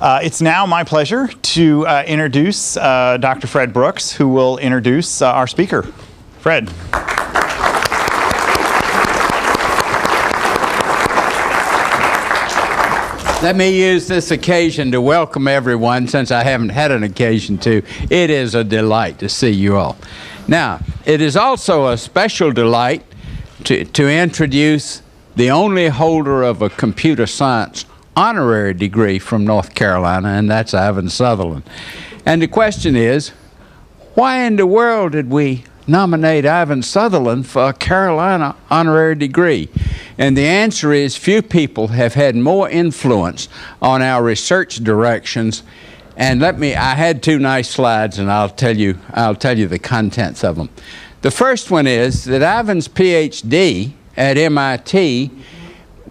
It's now my pleasure to introduce Dr. Fred Brooks, who will introduce our speaker. Fred. Let me use this occasion to welcome everyone, since I haven't had an occasion to. It is a delight to see you all. Now, it is also a special delight to introduce the only holder of a computer science honorary degree from North Carolina, and that's Ivan Sutherland. And the question is, why in the world did we nominate Ivan Sutherland for a Carolina honorary degree? And the answer is, few people have had more influence on our research directions. And I had two nice slides, and I'll tell you the contents of them. The first one is that Ivan's PhD at MIT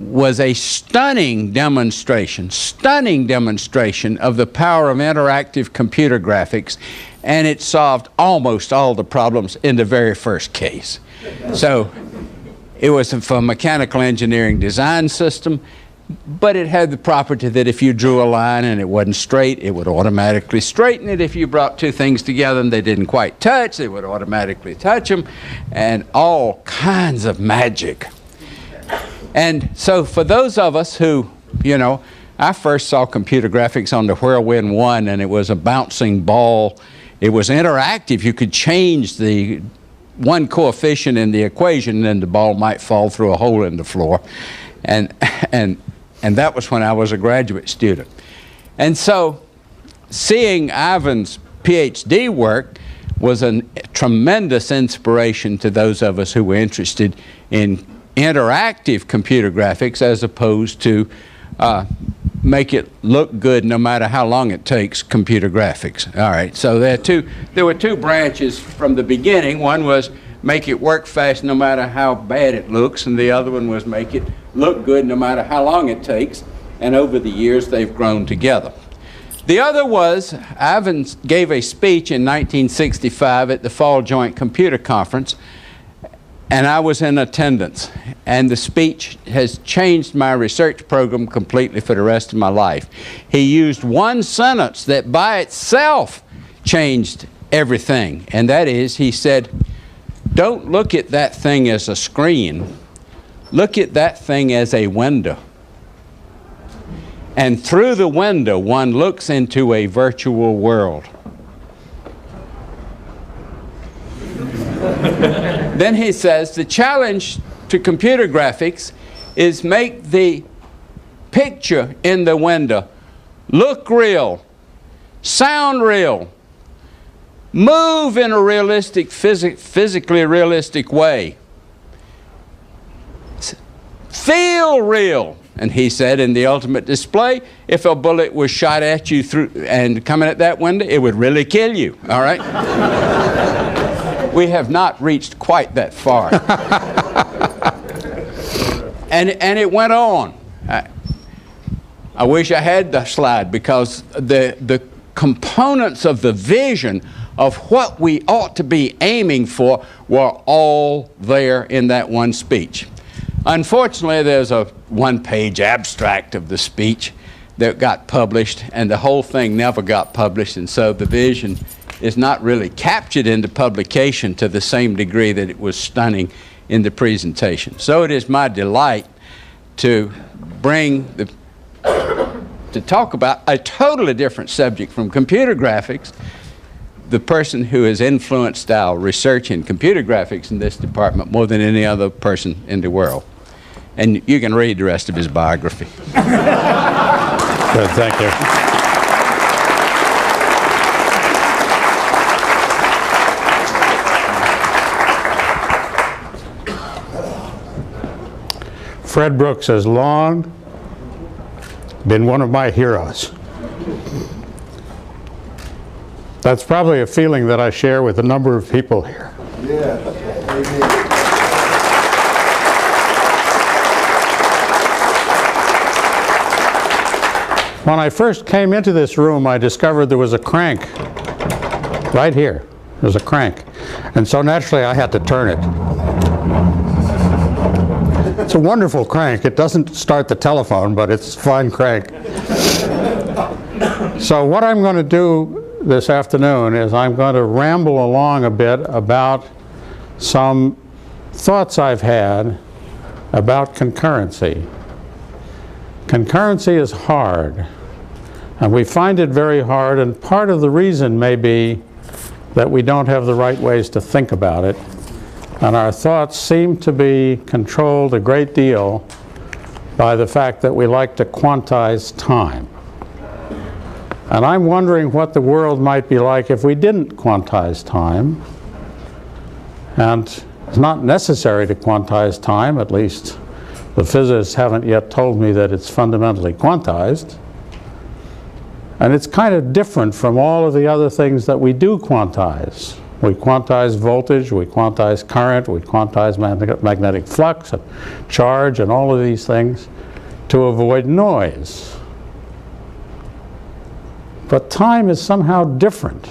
was a stunning demonstration of the power of interactive computer graphics, and it solved almost all the problems in the very first case. So it was for a mechanical engineering design system, but it had the property that if you drew a line and it wasn't straight, it would automatically straighten it. If you brought two things together and they didn't quite touch, it would automatically touch them, and all kinds of magic. And so for those of us who, I first saw computer graphics on the Whirlwind 1, and it was a bouncing ball. It was interactive. You could change the one coefficient in the equation, and then the ball might fall through a hole in the floor. And that was when I was a graduate student. And so seeing Ivan's PhD work was a tremendous inspiration to those of us who were interested in interactive computer graphics as opposed to make it look good no matter how long it takes computer graphics. All right, so there were two branches from the beginning. One was make it work fast no matter how bad it looks, and the other one was make it look good no matter how long it takes, and over the years they've grown together. The other was, Ivan gave a speech in 1965 at the Fall Joint Computer Conference, and I was in attendance, and the speech has changed my research program completely for the rest of my life. He used one sentence that by itself changed everything, and that is, he said, don't look at that thing as a screen, look at that thing as a window. And through the window, one looks into a virtual world. Then he says, the challenge to computer graphics is make the picture in the window look real, sound real, move in a realistic, physically realistic way, feel real. And he said, in the ultimate display, if a bullet was shot at you through and coming at that window, it would really kill you, all right? We have not reached quite that far. and it went on. I wish I had the slide, because the components of the vision of what we ought to be aiming for were all there in that one speech. Unfortunately, there's a one-page abstract of the speech that got published, and the whole thing never got published, and so the vision is not really captured in the publication to the same degree that it was stunning in the presentation. So it is my delight to talk about a totally different subject from computer graphics, the person who has influenced our research in computer graphics in this department more than any other person in the world. And you can read the rest of his biography. Good, thank you. Fred Brooks has long been one of my heroes. That's probably a feeling that I share with a number of people here. Yeah. When I first came into this room, I discovered there was a crank right here. There's a crank. And so naturally I had to turn it. It's a wonderful crank. It doesn't start the telephone, but it's a fine crank. So what I'm going to do this afternoon is I'm going to ramble along a bit about some thoughts I've had about concurrency. Concurrency is hard, and we find it very hard, and part of the reason may be that we don't have the right ways to think about it, and our thoughts seem to be controlled a great deal by the fact that we like to quantize time. And I'm wondering what the world might be like if we didn't quantize time. And it's not necessary to quantize time, at least the physicists haven't yet told me that it's fundamentally quantized. And it's kind of different from all of the other things that we do quantize. We quantize voltage, we quantize current, we quantize magnetic flux, and charge, and all of these things to avoid noise. But time is somehow different.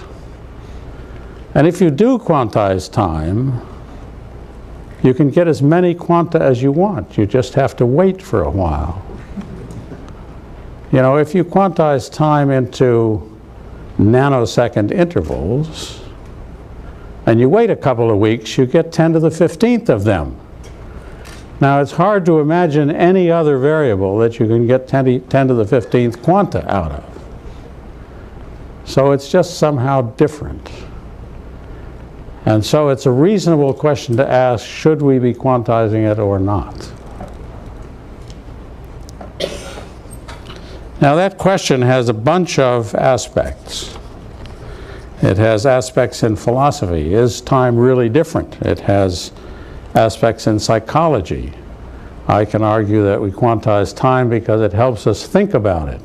And if you do quantize time, you can get as many quanta as you want. You just have to wait for a while. You know, if you quantize time into nanosecond intervals, and you wait a couple of weeks, you get 10 to the 15th of them. Now, it's hard to imagine any other variable that you can get 10 to the 15th quanta out of. So it's just somehow different. And so it's a reasonable question to ask, should we be quantizing it or not? Now that question has a bunch of aspects. It has aspects in philosophy. Is time really different? It has aspects in psychology. I can argue that we quantize time because it helps us think about it.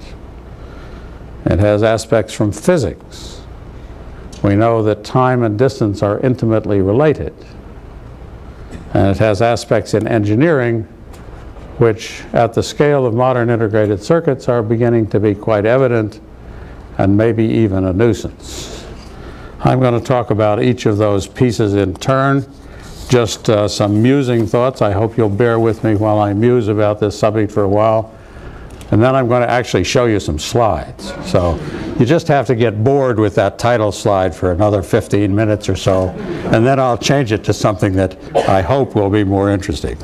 It has aspects from physics. We know that time and distance are intimately related. And it has aspects in engineering which, at the scale of modern integrated circuits, are beginning to be quite evident and maybe even a nuisance. I'm going to talk about each of those pieces in turn. Just some musing thoughts. I hope you'll bear with me while I muse about this subject for a while. And then I'm going to actually show you some slides. So you just have to get bored with that title slide for another 15 minutes or so, and then I'll change it to something that I hope will be more interesting.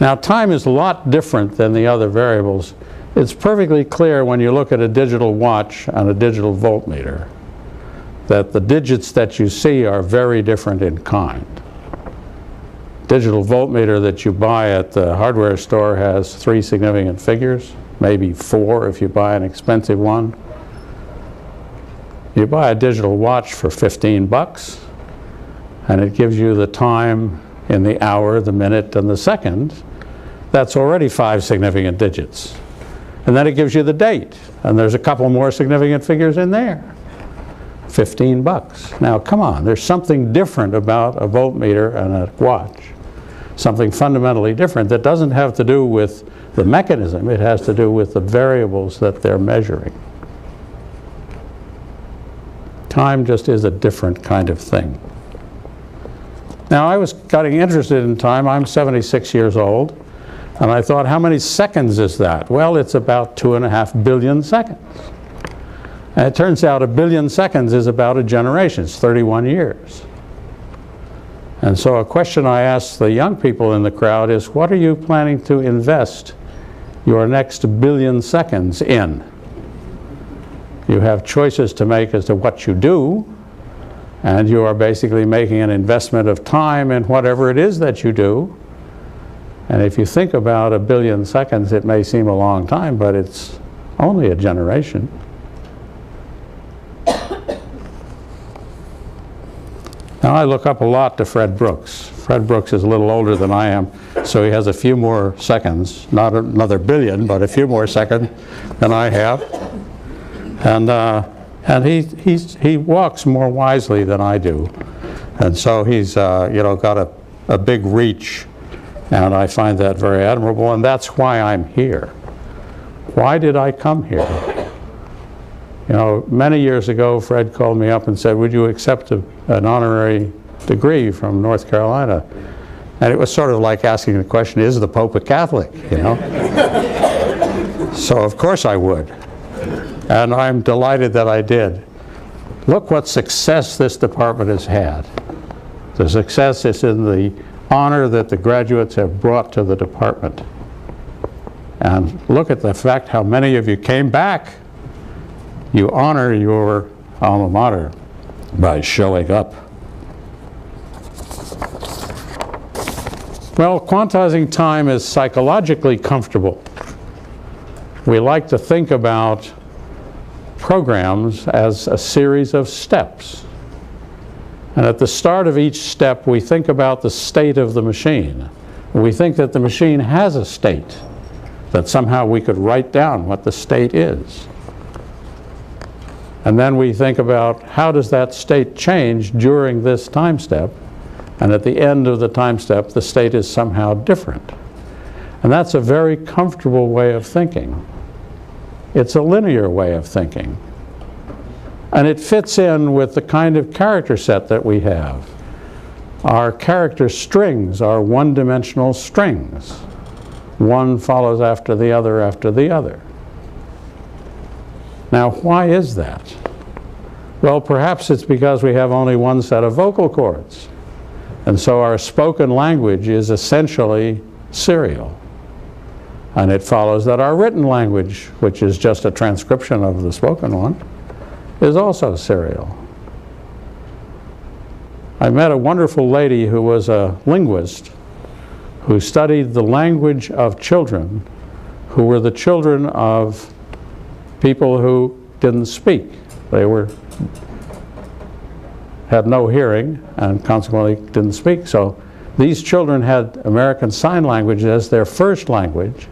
Now, time is a lot different than the other variables. It's perfectly clear when you look at a digital watch and a digital voltmeter that the digits that you see are very different in kind. Digital voltmeter that you buy at the hardware store has 3 significant figures, maybe 4 if you buy an expensive one. You buy a digital watch for 15 bucks, and it gives you the time in the hour, the minute, and the second. That's already 5 significant digits. And then it gives you the date, and there's a couple more significant figures in there. 15 bucks. Now, come on, there's something different about a voltmeter and a watch. Something fundamentally different that doesn't have to do with the mechanism, it has to do with the variables that they're measuring. Time just is a different kind of thing. Now, I was getting interested in time. I'm 76 years old, and I thought, how many seconds is that? Well, it's about 2.5 billion seconds. And it turns out 1 billion seconds is about a generation. It's 31 years. And so a question I ask the young people in the crowd is, what are you planning to invest your next 1 billion seconds in? You have choices to make as to what you do, and you are basically making an investment of time in whatever it is that you do. And if you think about 1 billion seconds, it may seem a long time, but it's only a generation. Now, I look up a lot to Fred Brooks. Fred Brooks is a little older than I am, so he has a few more seconds, not another billion, but a few more seconds than I have. And he walks more wisely than I do. And so he's you know, got a big reach, and I find that very admirable, and that's why I'm here. Why did I come here? You know, many years ago, Fred called me up and said, would you accept an honorary degree from North Carolina? And it was sort of like asking the question, is the Pope a Catholic, you know? So of course I would. And I'm delighted that I did. Look what success this department has had. The success is in the honor that the graduates have brought to the department. And look at the fact how many of you came back. You honor your alma mater by showing up. Well, quantizing time is psychologically comfortable. We like to think about programs as a series of steps. And at the start of each step, we think about the state of the machine. We think that the machine has a state, that somehow we could write down what the state is. And then we think about how does that state change during this time step, and at the end of the time step, the state is somehow different. And that's a very comfortable way of thinking. It's a linear way of thinking. And it fits in with the kind of character set that we have. Our character strings are one-dimensional strings. One follows after the other after the other. Now, why is that? Well, perhaps it's because we have only one set of vocal cords. And so our spoken language is essentially serial. And it follows that our written language, which is just a transcription of the spoken one, is also serial. I met a wonderful lady who was a linguist who studied the language of children who were the children of people who didn't speak. They had no hearing and consequently didn't speak. So these children had American Sign Language as their first language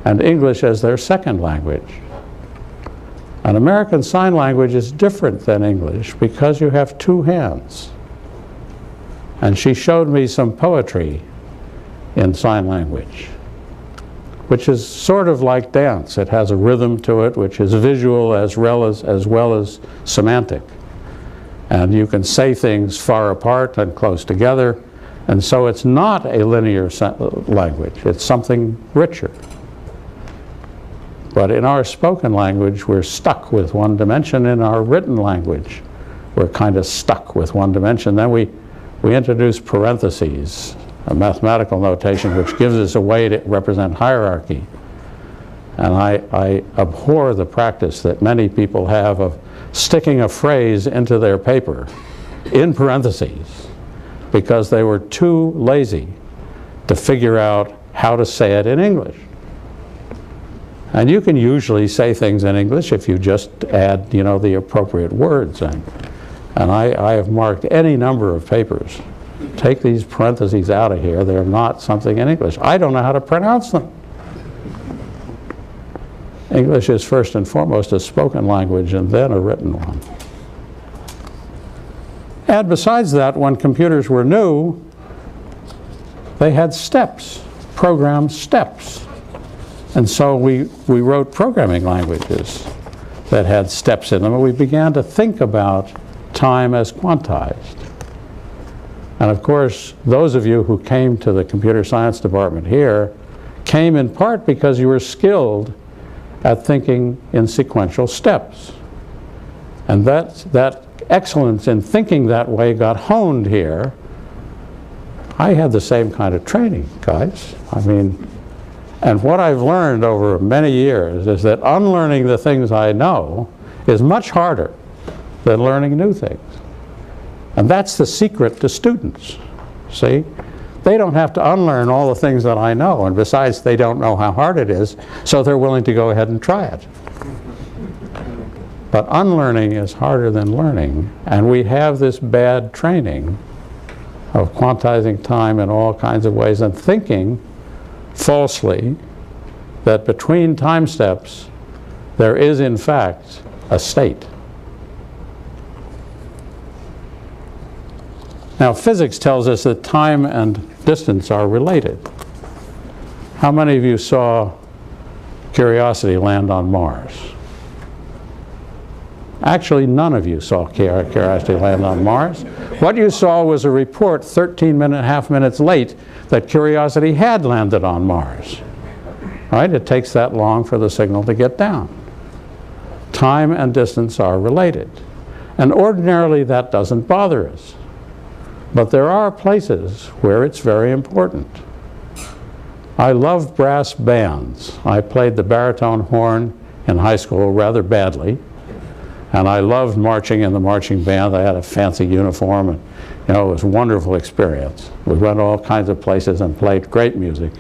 and English as their second language. And American Sign Language is different than English because you have two hands. And she showed me some poetry in sign language, which is sort of like dance. It has a rhythm to it, which is visual as well as semantic. And you can say things far apart and close together. And so it's not a linear language. It's something richer. But in our spoken language, we're stuck with one dimension. In our written language, we're kind of stuck with one dimension. Then we introduce parentheses, a mathematical notation which gives us a way to represent hierarchy. And I abhor the practice that many people have of sticking a phrase into their paper in parentheses because they were too lazy to figure out how to say it in English. And you can usually say things in English if you just add, the appropriate words. And I have marked any number of papers. Take these parentheses out of here. They're not something in English. I don't know how to pronounce them. English is first and foremost a spoken language and then a written one. And besides that, when computers were new, they had steps, program steps. And so we wrote programming languages that had steps in them, and we began to think about time as quantized. And of course, those of you who came to the computer science department here came in part because you were skilled at thinking in sequential steps. And that excellence in thinking that way got honed here. I had the same kind of training, guys. And what I've learned over many years is that unlearning the things I know is much harder than learning new things. And that's the secret to students, see? They don't have to unlearn all the things that I know, and besides, they don't know how hard it is, so they're willing to go ahead and try it. But unlearning is harder than learning, and we have this bad training of quantizing time in all kinds of ways and thinking falsely that between time steps there is in fact a state. Now, physics tells us that time and distance are related. How many of you saw Curiosity land on Mars? Actually, none of you saw Curiosity land on Mars. What you saw was a report 13.5 minutes late that Curiosity had landed on Mars. right? It takes that long for the signal to get down. Time and distance are related. And ordinarily that doesn't bother us. But there are places where it's very important. I love brass bands. I played the baritone horn in high school rather badly. And I loved marching in the marching band. I had a fancy uniform, and it was a wonderful experience. We went all kinds of places and played great music,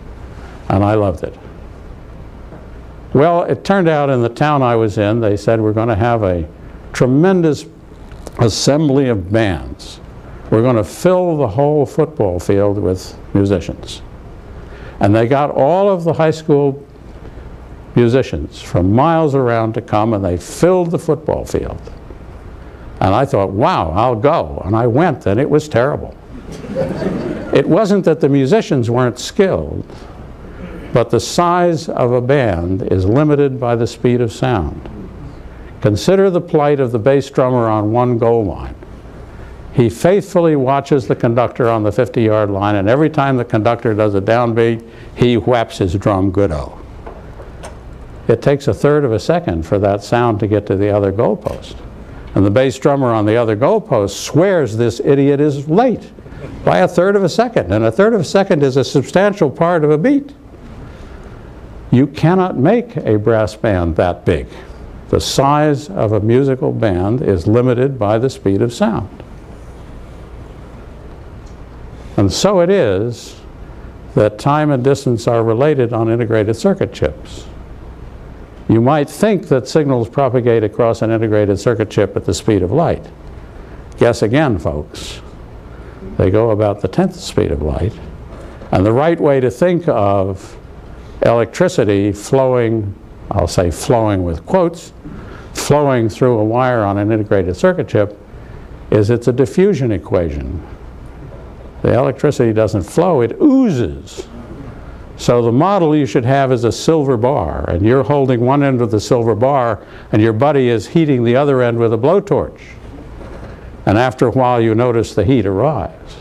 and I loved it. Well, it turned out in the town I was in, they said we're going to have a tremendous assembly of bands. We're going to fill the whole football field with musicians. And they got all of the high school musicians from miles around to come, and they filled the football field. And I thought, wow, I'll go. And I went, and it was terrible. It wasn't that the musicians weren't skilled, but the size of a band is limited by the speed of sound. Consider the plight of the bass drummer on one goal line. He faithfully watches the conductor on the 50-yard line, and every time the conductor does a downbeat, he whaps his drum good-o. It takes a third of a second for that sound to get to the other goalpost. And the bass drummer on the other goalpost swears this idiot is late by a third of a second. And a third of a second is a substantial part of a beat. You cannot make a brass band that big. The size of a musical band is limited by the speed of sound. And so it is that time and distance are related on integrated circuit chips. You might think that signals propagate across an integrated circuit chip at the speed of light. Guess again, folks. They go about the 10th speed of light. And the right way to think of electricity flowing, I'll say flowing with quotes, flowing through a wire on an integrated circuit chip is it's a diffusion equation. The electricity doesn't flow, it oozes. So the model you should have is a silver bar, and you're holding one end of the silver bar, and your buddy is heating the other end with a blowtorch. And after a while, you notice the heat arrives.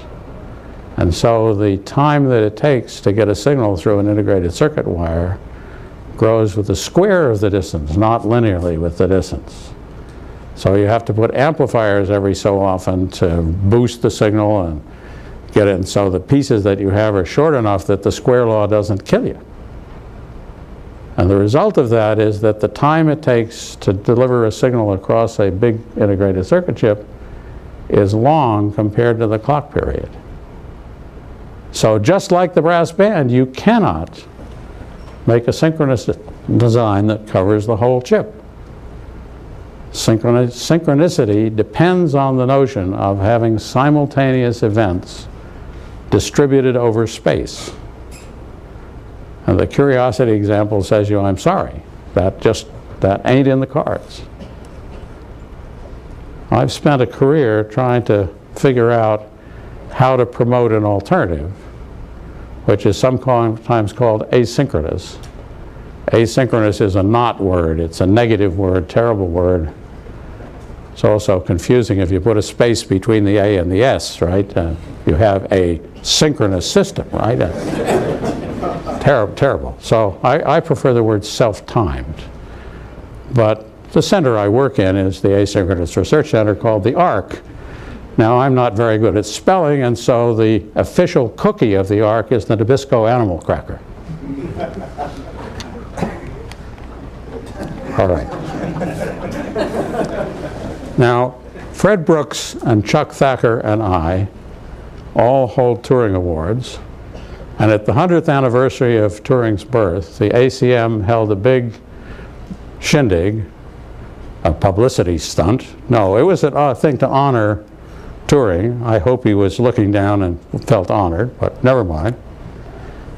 And so the time that it takes to get a signal through an integrated circuit wire grows with the square of the distance, not linearly with the distance. So you have to put amplifiers every so often to boost the signal and get it, and so the pieces that you have are short enough that the square law doesn't kill you. And the result of that is that the time it takes to deliver a signal across a big integrated circuit chip is long compared to the clock period. So just like the brass band, you cannot make a synchronous design that covers the whole chip. Synchronicity depends on the notion of having simultaneous events distributed over space. And the curiosity example says you, I'm sorry, that ain't in the cards. I've spent a career trying to figure out how to promote an alternative, which is sometimes called asynchronous. Asynchronous is a not word, it's a negative word, terrible word. It's also confusing if you put a space between the A and the S, right? You have a synchronous system, right? Terrible, terrible. So I prefer the word self-timed. But the center I work in is the Asynchronous Research Center called the ARC. Now, I'm not very good at spelling, and so the official cookie of the ARC is the Nabisco animal cracker. All right. Now, Fred Brooks and Chuck Thacker and I all hold Turing Awards. And at the 100th anniversary of Turing's birth, the ACM held a big shindig, a publicity stunt. No, it was a thing to honor Turing. I hope he was looking down and felt honored, but never mind.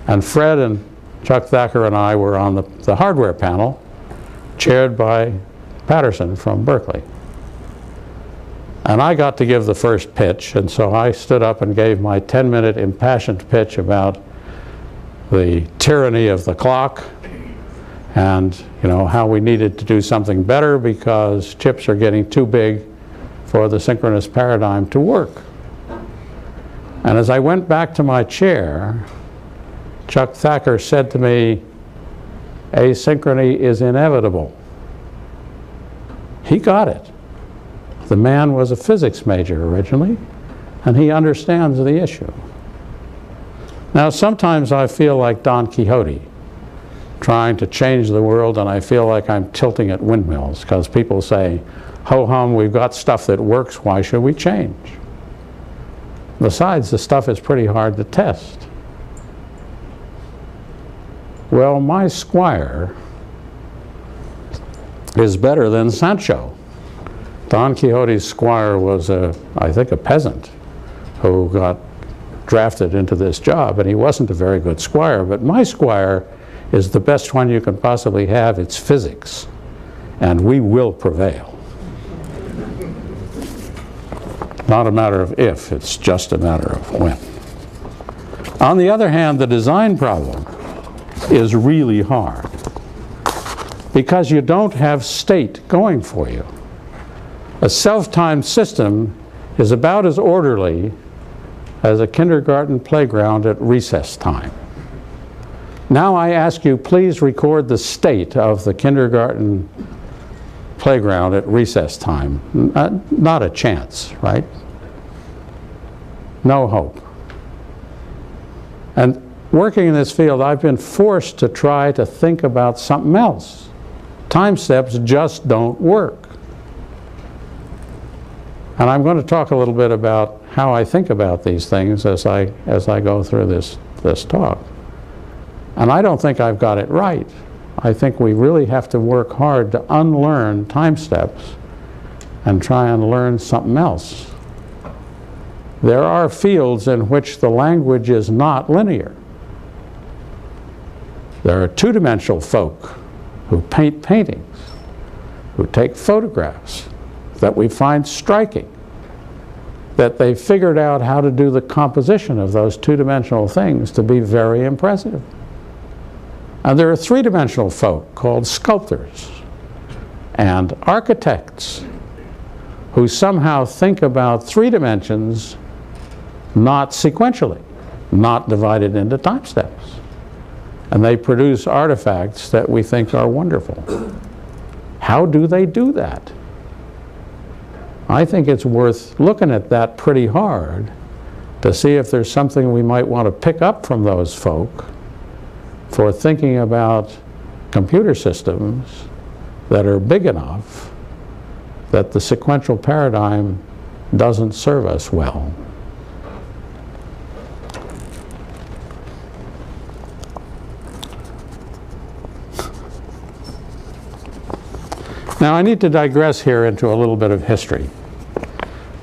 And Fred and Chuck Thacker and I were on the hardware panel, chaired by Patterson from Berkeley. And I got to give the first pitch, and so I stood up and gave my 10-minute impassioned pitch about the tyranny of the clock and how we needed to do something better because chips are getting too big for the synchronous paradigm to work. And as I went back to my chair, Chuck Thacker said to me, asynchrony is inevitable. He got it. The man was a physics major originally, and he understands the issue. Now, sometimes I feel like Don Quixote, trying to change the world, and I feel like I'm tilting at windmills, because people say, ho-hum, we've got stuff that works, why should we change? Besides, the stuff is pretty hard to test. Well, my squire is better than Sancho. Don Quixote's squire was, I think, a peasant who got drafted into this job, and he wasn't a very good squire, but my squire is the best one you can possibly have. It's physics, and we will prevail. Not a matter of if, it's just a matter of when. On the other hand, the design problem is really hard because you don't have state going for you. A self-timed system is about as orderly as a kindergarten playground at recess time. Now I ask you, please record the state of the kindergarten playground at recess time. Not a chance, right? No hope. And working in this field, I've been forced to try to think about something else. Time steps just don't work. And I'm going to talk a little bit about how I think about these things as I go through this talk. And I don't think I've got it right. I think we really have to work hard to unlearn time steps and try and learn something else. There are fields in which the language is not linear. There are two-dimensional folk who paint paintings, who take photographs that we find striking, that they figured out how to do the composition of those two-dimensional things to be very impressive. And there are three-dimensional folk called sculptors and architects who somehow think about three dimensions not sequentially, not divided into time steps. And they produce artifacts that we think are wonderful. How do they do that? I think it's worth looking at that pretty hard to see if there's something we might want to pick up from those folk for thinking about computer systems that are big enough that the sequential paradigm doesn't serve us well. Now I need to digress here into a little bit of history.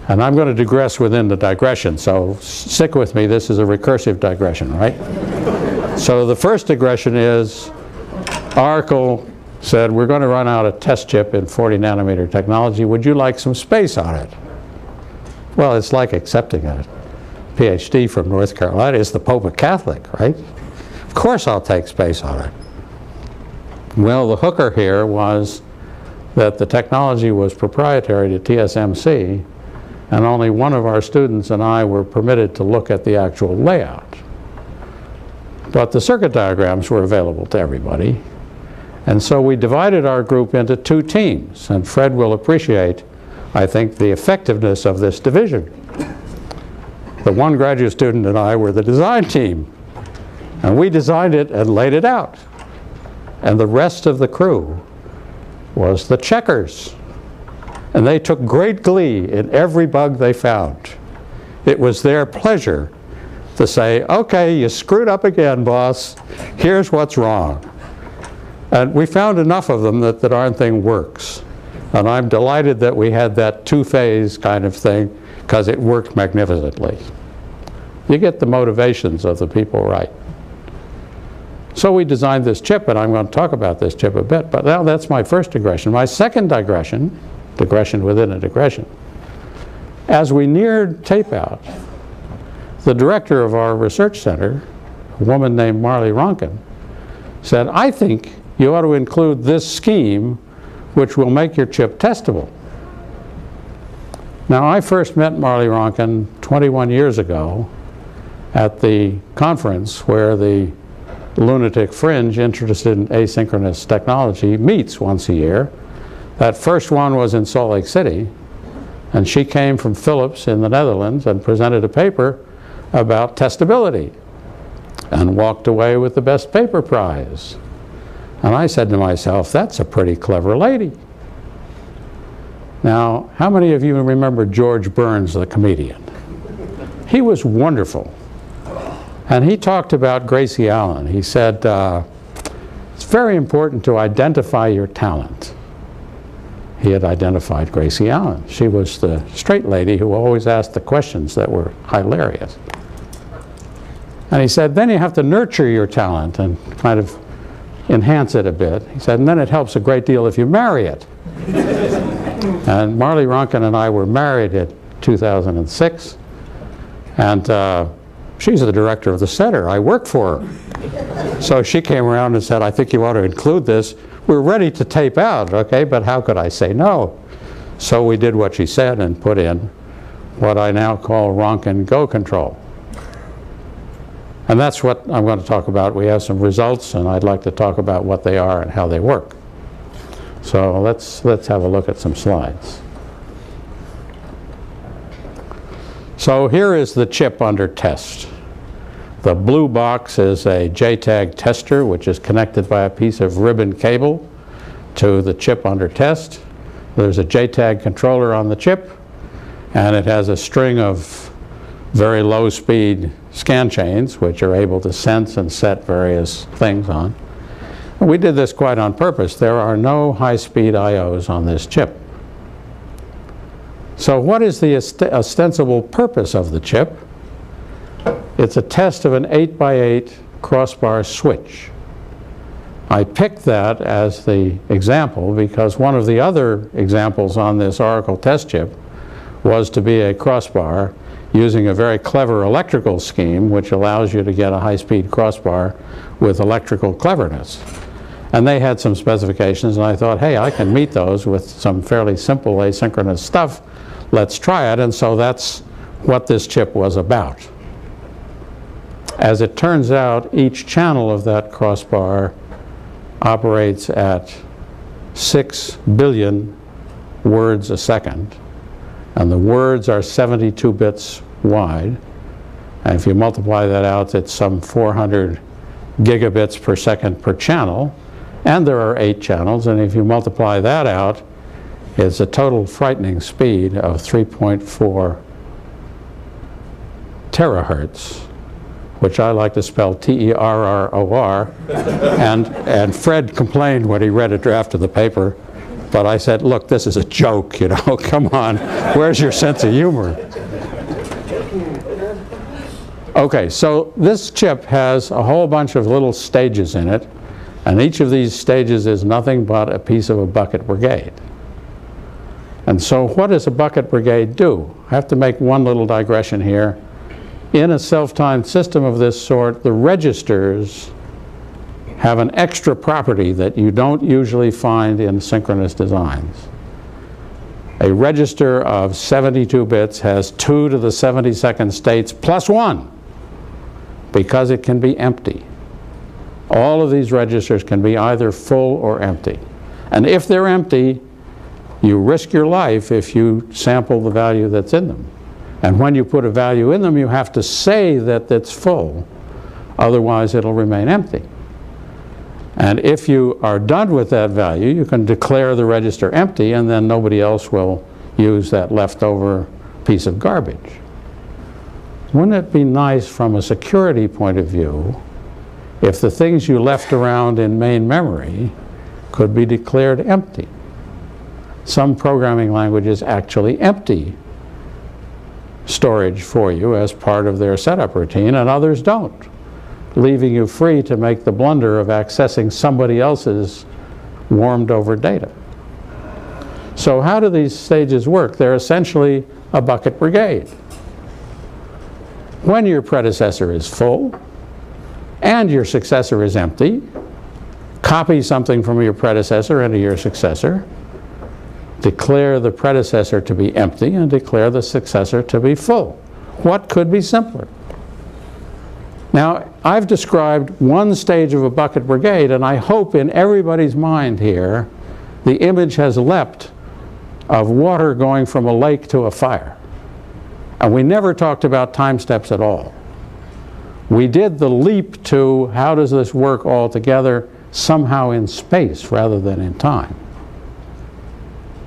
And I'm going to digress within the digression, so stick with me, this is a recursive digression, right? So the first digression is, Oracle said, we're going to run out a test chip in 40 nanometer technology, would you like some space on it? Well, it's like accepting a PhD from North Carolina. It's the Pope a Catholic, right? Of course I'll take space on it. Well, the hooker here was that the technology was proprietary to TSMC, and only one of our students and I were permitted to look at the actual layout. But the circuit diagrams were available to everybody, and so we divided our group into two teams, and Fred will appreciate, I think, the effectiveness of this division. The one graduate student and I were the design team, and we designed it and laid it out, and the rest of the crew was the checkers. And they took great glee in every bug they found. It was their pleasure to say, okay, you screwed up again, boss. Here's what's wrong. And we found enough of them that the darn thing works. And I'm delighted that we had that two-phase kind of thing, because it worked magnificently. You get the motivations of the people right. So we designed this chip, and I'm going to talk about this chip a bit, but now that's my first digression. My second digression within a digression, as we neared tape out, the director of our research center, a woman named Marley Ronkin, said, I think you ought to include this scheme which will make your chip testable. Now, I first met Marley Ronkin 21 years ago at the conference where the lunatic fringe interested in asynchronous technology meets once a year. That first one was in Salt Lake City, and she came from Philips in the Netherlands and presented a paper about testability and walked away with the best paper prize. And I said to myself, that's a pretty clever lady. Now, how many of you remember George Burns, the comedian? He was wonderful. And he talked about Gracie Allen. He said, it's very important to identify your talent. He had identified Gracie Allen. She was the straight lady who always asked the questions that were hilarious. And he said, then you have to nurture your talent and kind of enhance it a bit. He said, and then it helps a great deal if you marry it. And Marley Ronkin and I were married in 2006. And she's the director of the center. I work for her. So she came around and said, I think you ought to include this. We're ready to tape out, okay, but how could I say no? So we did what she said and put in what I now call Ronkin Go Control. And that's what I'm going to talk about. We have some results, and I'd like to talk about what they are and how they work. So let's have a look at some slides. So here is the chip under test. The blue box is a JTAG tester, which is connected by a piece of ribbon cable to the chip under test. There's a JTAG controller on the chip, and it has a string of very low-speed scan chains, which are able to sense and set various things on. And we did this quite on purpose. There are no high-speed I/Os on this chip. So what is the ostensible purpose of the chip? It's a test of an 8x8 crossbar switch. I picked that as the example because one of the other examples on this Oracle test chip was to be a crossbar using a very clever electrical scheme which allows you to get a high-speed crossbar with electrical cleverness. And they had some specifications, and I thought, hey, I can meet those with some fairly simple asynchronous stuff. Let's try it. And so that's what this chip was about. As it turns out, each channel of that crossbar operates at 6 billion words a second. And the words are 72 bits wide. And if you multiply that out, it's some 400 gigabits per second per channel. And there are 8 channels. And if you multiply that out, it's a total frightening speed of 3.4 terahertz, which I like to spell T-E-R-R-O-R. And Fred complained when he read a draft of the paper. But I said, look, this is a joke, you know, come on, where's your sense of humor? Okay, so this chip has a whole bunch of little stages in it, and each of these stages is nothing but a piece of a bucket brigade. And so what does a bucket brigade do? I have to make one little digression here. In a self-timed system of this sort, the registers have an extra property that you don't usually find in synchronous designs. A register of 72 bits has 2 to the 72nd states plus 1 because it can be empty. All of these registers can be either full or empty. And if they're empty, you risk your life if you sample the value that's in them. And when you put a value in them, you have to say that it's full. Otherwise, it'll remain empty. And if you are done with that value, you can declare the register empty, and then nobody else will use that leftover piece of garbage. Wouldn't it be nice from a security point of view if the things you left around in main memory could be declared empty? Some programming languages actually empty storage for you as part of their setup routine, and others don't, leaving you free to make the blunder of accessing somebody else's warmed over data. So how do these stages work? They're essentially a bucket brigade. When your predecessor is full and your successor is empty, copy something from your predecessor into your successor, declare the predecessor to be empty, and declare the successor to be full. What could be simpler? Now, I've described one stage of a bucket brigade, and I hope in everybody's mind here the image has leapt of water going from a lake to a fire. And we never talked about time steps at all. We did the leap to how does this work all together somehow in space rather than in time.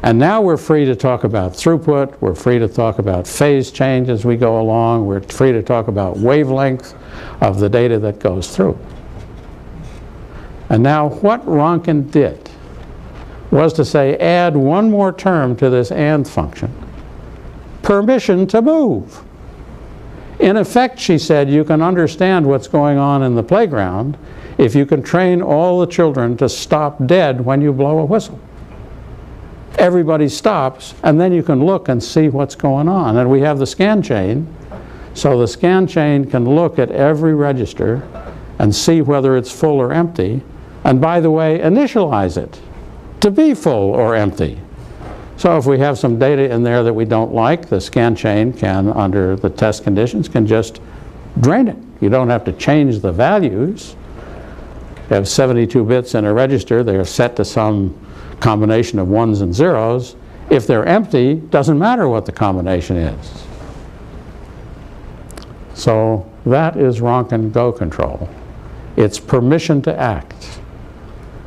And now we're free to talk about throughput, we're free to talk about phase change as we go along, we're free to talk about wavelength of the data that goes through. And now what Ronkin did was to say, add one more term to this and function, permission to move. In effect, she said, you can understand what's going on in the playground if you can train all the children to stop dead when you blow a whistle. Everybody stops, and then you can look and see what's going on. And we have the scan chain, so the scan chain can look at every register and see whether it's full or empty, and by the way, initialize it to be full or empty. So if we have some data in there that we don't like, the scan chain can, under the test conditions, can just drain it. You don't have to change the values. You have 72 bits in a register, they are set to some combination of ones and zeros. If they're empty, doesn't matter what the combination is. So that is Ronkin Go control. It's permission to act.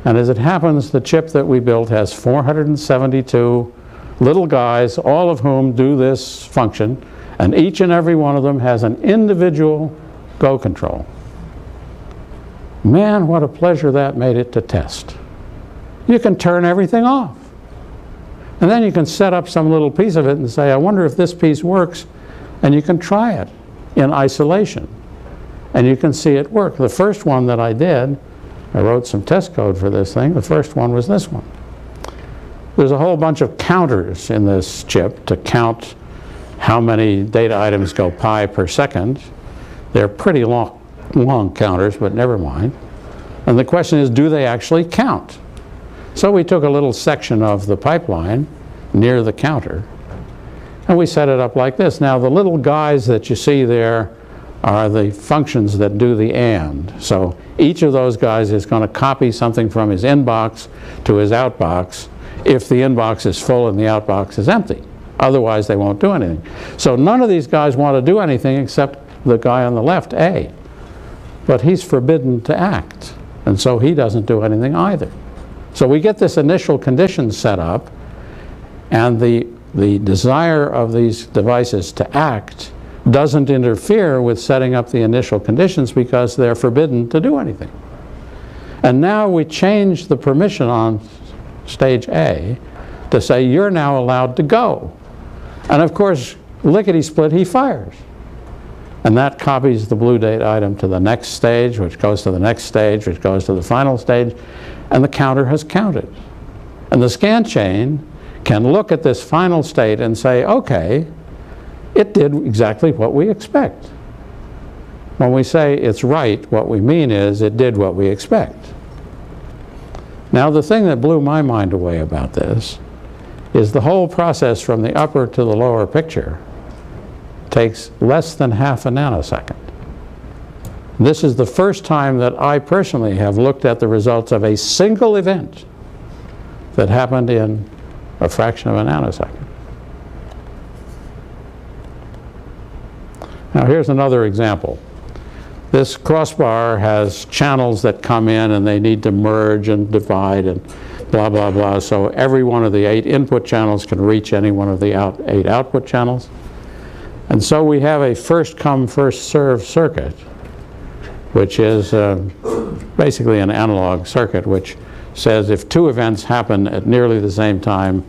And as it happens, the chip that we built has 472 little guys, all of whom do this function, and each and every one of them has an individual Go control. Man, what a pleasure that made it to test. You can turn everything off. And then you can set up some little piece of it and say, I wonder if this piece works, and you can try it in isolation. And you can see it work. The first one that I did, I wrote some test code for this thing. The first one was this one. There's a whole bunch of counters in this chip to count how many data items go pi per second. They're pretty long counters, but never mind. And the question is, do they actually count? So we took a little section of the pipeline near the counter, and we set it up like this. Now the little guys that you see there are the functions that do the and. So each of those guys is going to copy something from his inbox to his outbox if the inbox is full and the outbox is empty. Otherwise they won't do anything. So none of these guys want to do anything except the guy on the left, A. But he's forbidden to act, and so he doesn't do anything either. So we get this initial condition set up, and the desire of these devices to act doesn't interfere with setting up the initial conditions because they're forbidden to do anything. And now we change the permission on stage A to say you're now allowed to go. And of course, lickety-split, he fires. And that copies the blue data item to the next stage, which goes to the next stage, which goes to the final stage, and the counter has counted. And the scan chain can look at this final state and say, okay, it did exactly what we expect. When we say it's right, what we mean is it did what we expect. Now the thing that blew my mind away about this is the whole process from the upper to the lower picture takes less than half a nanosecond. This is the first time that I personally have looked at the results of a single event that happened in a fraction of a nanosecond. Now here's another example. This crossbar has channels that come in and they need to merge and divide and blah, blah, blah. So every one of the 8 input channels can reach any one of the 8 output channels. And so we have a first come, first served circuit, which is basically an analog circuit, which says if 2 events happen at nearly the same time,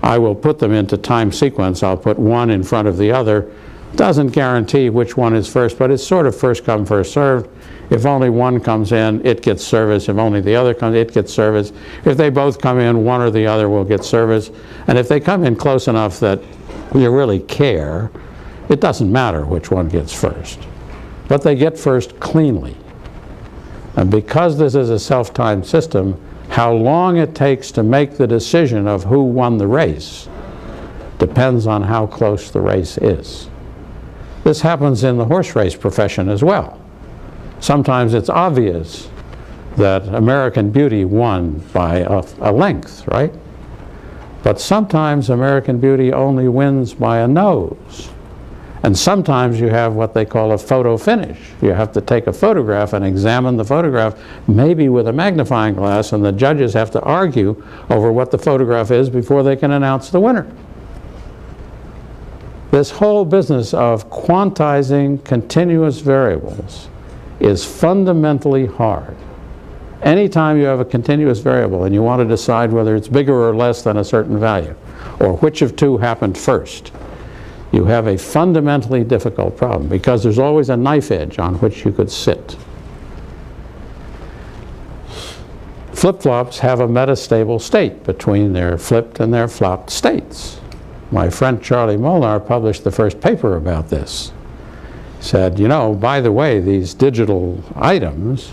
I will put them into time sequence. I'll put one in front of the other. Doesn't guarantee which one is first, but it's sort of first come, first served. If only one comes in, it gets service. If only the other comes, it gets service. If they both come in, one or the other will get service. And if they come in close enough that you really care, it doesn't matter which one gets first. But they get first cleanly. And because this is a self-timed system, how long it takes to make the decision of who won the race depends on how close the race is. This happens in the horse race profession as well. Sometimes it's obvious that American Beauty won by a length, right? But sometimes American Beauty only wins by a nose. And sometimes you have what they call a photo finish. You have to take a photograph and examine the photograph, maybe with a magnifying glass, and the judges have to argue over what the photograph is before they can announce the winner. This whole business of quantizing continuous variables is fundamentally hard. Anytime you have a continuous variable and you want to decide whether it's bigger or less than a certain value, or which of two happened first, you have a fundamentally difficult problem because there's always a knife edge on which you could sit. Flip-flops have a metastable state between their flipped and their flopped states. My friend Charlie Molnar published the first paper about this. He said, you know, by the way, these digital items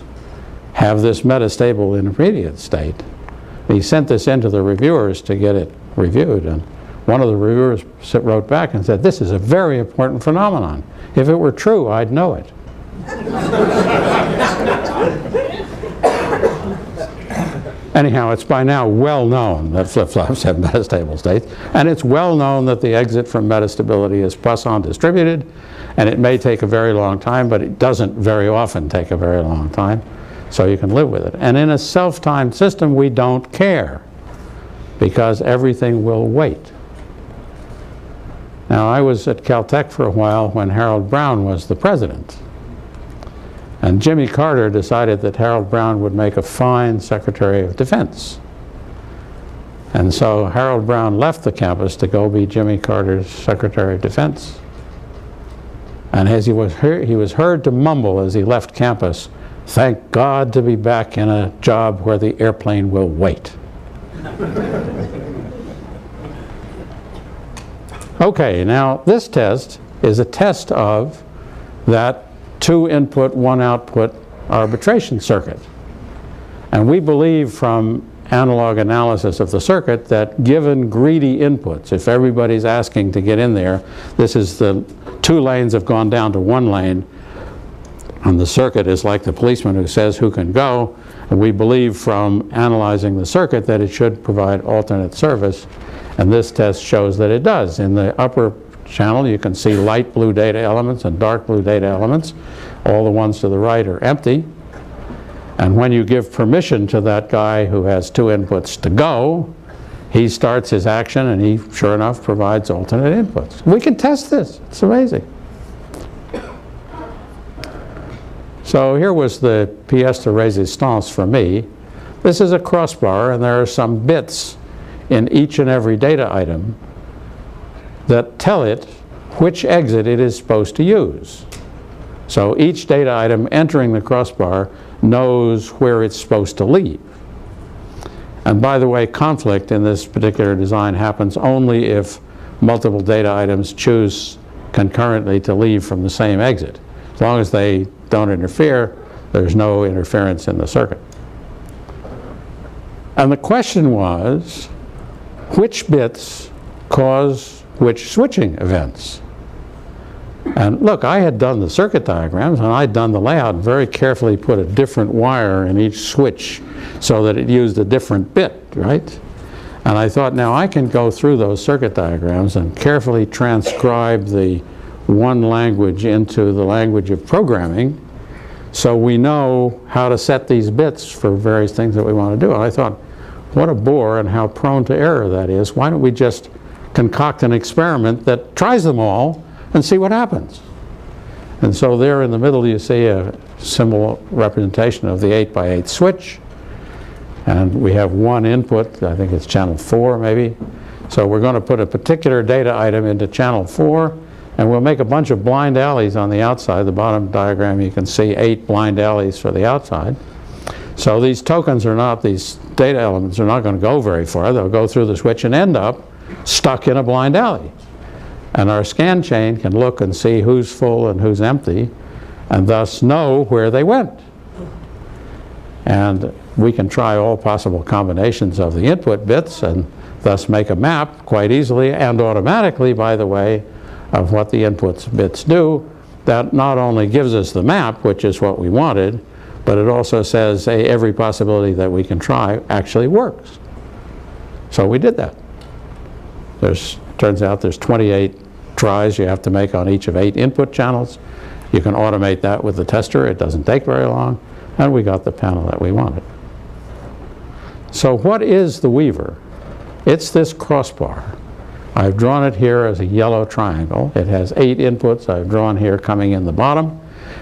have this metastable intermediate state. He sent this in to the reviewers to get it reviewed, and one of the reviewers wrote back and said, this is a very important phenomenon. If it were true, I'd know it. Anyhow, it's by now well known that flip-flops have metastable states, and it's well known that the exit from metastability is Poisson distributed, and it may take a very long time, but it doesn't very often take a very long time, so you can live with it. And in a self-timed system, we don't care, because everything will wait. Now, I was at Caltech for a while when Harold Brown was the president. And Jimmy Carter decided that Harold Brown would make a fine Secretary of Defense. And so Harold Brown left the campus to go be Jimmy Carter's Secretary of Defense. And as he was heard to mumble as he left campus, "Thank God to be back in a job where the airplane will wait." Okay, now this test is a test of that 2 input, 1 output arbitration circuit. And we believe from analog analysis of the circuit that given greedy inputs, if everybody's asking to get in there, this is the 2 lanes have gone down to 1 lane, and the circuit is like the policeman who says who can go, and we believe from analyzing the circuit that it should provide alternate service, and this test shows that it does. In the upper channel you can see light blue data elements and dark blue data elements. All the ones to the right are empty. And when you give permission to that guy who has 2 inputs to go, he starts his action and he, sure enough, provides alternate inputs. We can test this. It's amazing. So here was the pièce de résistance for me. This is a crossbar, and there are some bits in each and every data item that tell it which exit it is supposed to use. So each data item entering the crossbar knows where it's supposed to leave. And by the way, conflict in this particular design happens only if multiple data items choose concurrently to leave from the same exit. As long as they don't interfere, there's no interference in the circuit. And the question was, which bits cause which switching events? And look, I had done the circuit diagrams and I'd done the layout and very carefully put a different wire in each switch so that it used a different bit, right? And I thought, now I can go through those circuit diagrams and carefully transcribe the one language into the language of programming so we know how to set these bits for various things that we want to do. And I thought, what a bore and how prone to error that is. Why don't we just concoct an experiment that tries them all and see what happens? And so there in the middle you see a symbol representation of the 8x8 switch, and we have 1 input, I think it's channel 4 maybe. So we're going to put a particular data item into channel 4, and we'll make a bunch of blind alleys on the outside. The bottom diagram you can see 8 blind alleys for the outside. So these tokens are not, these data elements are not going to go very far. They'll go through the switch and end up stuck in a blind alley. And our scan chain can look and see who's full and who's empty, and thus know where they went. And we can try all possible combinations of the input bits and thus make a map quite easily and automatically, by the way, of what the input bits do. that not only gives us the map, which is what we wanted, but it also says, hey, every possibility that we can try actually works. So we did that. Turns out there's 28 tries you have to make on each of 8 input channels. You can automate that with the tester. It doesn't take very long. And we got the panel that we wanted. So what is the weaver? It's this crossbar. I've drawn it here as a yellow triangle. It has 8 inputs I've drawn here coming in the bottom,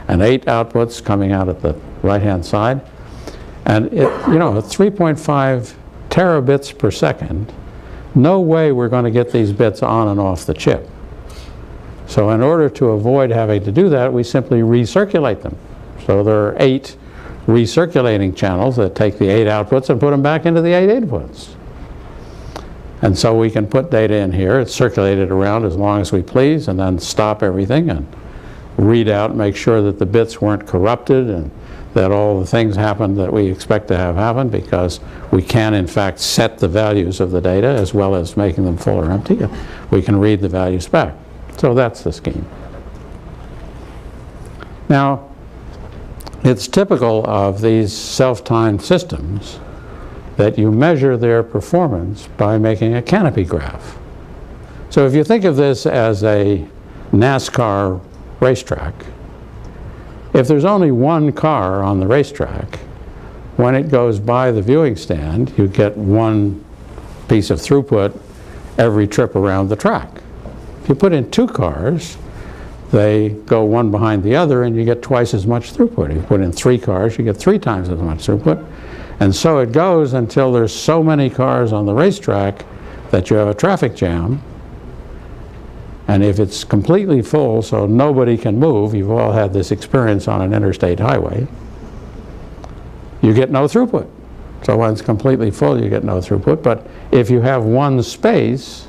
and 8 outputs coming out at the right-hand side. And it, you know, at 3.5 terabits per second, no way we're going to get these bits on and off the chip. So in order to avoid having to do that, we simply recirculate them. So there are 8 recirculating channels that take the 8 outputs and put them back into the 8 inputs. And so we can put data in here. It's circulated around as long as we please, and then stop everything and read out, make sure that the bits weren't corrupted and that all the things happened that we expect to have happen, because we can in fact set the values of the data as well as making them full or empty. We can read the values back. So that's the scheme. Now, it's typical of these self-timed systems that you measure their performance by making a canopy graph. So if you think of this as a NASCAR racetrack, if there's only one car on the racetrack, when it goes by the viewing stand, you get one piece of throughput every trip around the track. If you put in 2 cars, they go one behind the other and you get twice as much throughput. If you put in 3 cars, you get 3 times as much throughput. And so it goes until there's so many cars on the racetrack that you have a traffic jam. And if it's completely full, so nobody can move, you've all had this experience on an interstate highway, you get no throughput. So when it's completely full, you get no throughput. But if you have one space,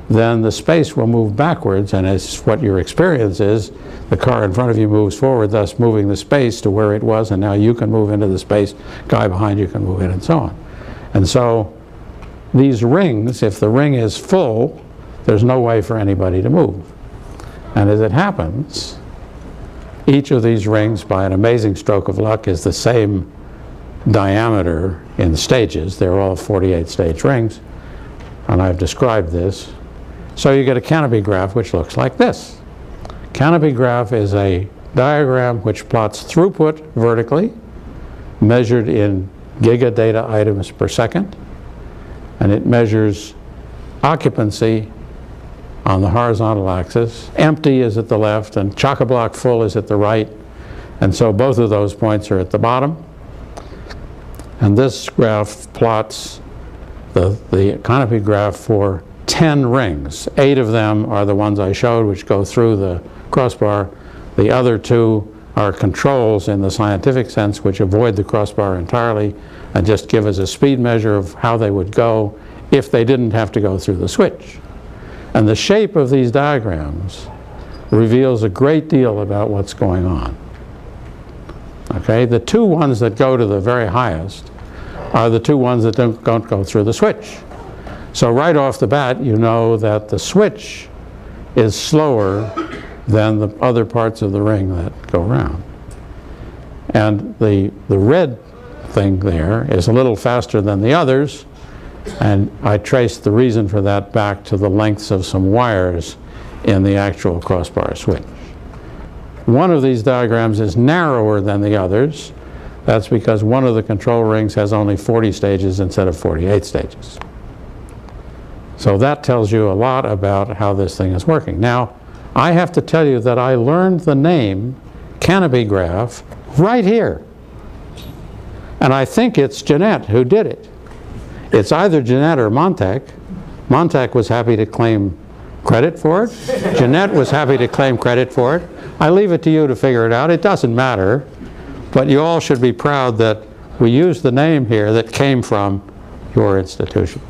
then the space will move backwards, and as what your experience is, the car in front of you moves forward, thus moving the space to where it was, and now you can move into the space, guy behind you can move in, and so on. And so these rings, if the ring is full, there's no way for anybody to move. And as it happens, each of these rings, by an amazing stroke of luck, is the same diameter in stages. They're all 48-stage rings, and I've described this. So you get a canopy graph which looks like this. Canopy graph is a diagram which plots throughput vertically, measured in giga data items per second, and it measures occupancy on the horizontal axis. Empty is at the left and chock-a-block full is at the right, and so both of those points are at the bottom. And this graph plots the canopy graph for 10 rings. 8 of them are the ones I showed, which go through the crossbar. The other 2 are controls in the scientific sense, which avoid the crossbar entirely and just give us a speed measure of how they would go if they didn't have to go through the switch. And the shape of these diagrams reveals a great deal about what's going on. Okay, the 2 ones that go to the very highest are the 2 ones that don't go through the switch. So right off the bat, you know that the switch is slower than the other parts of the ring that go around. And the red thing there is a little faster than the others, and I traced the reason for that back to the lengths of some wires in the actual crossbar switch. One of these diagrams is narrower than the others. That's because one of the control rings has only 40 stages instead of 48 stages. So that tells you a lot about how this thing is working. Now, I have to tell you that I learned the name canopy graph right here. And I think it's Jeanette who did it. It's either Jeanette or Montek. Montek was happy to claim credit for it. Jeanette was happy to claim credit for it. I leave it to you to figure it out. It doesn't matter. But you all should be proud that we used the name here that came from your institution.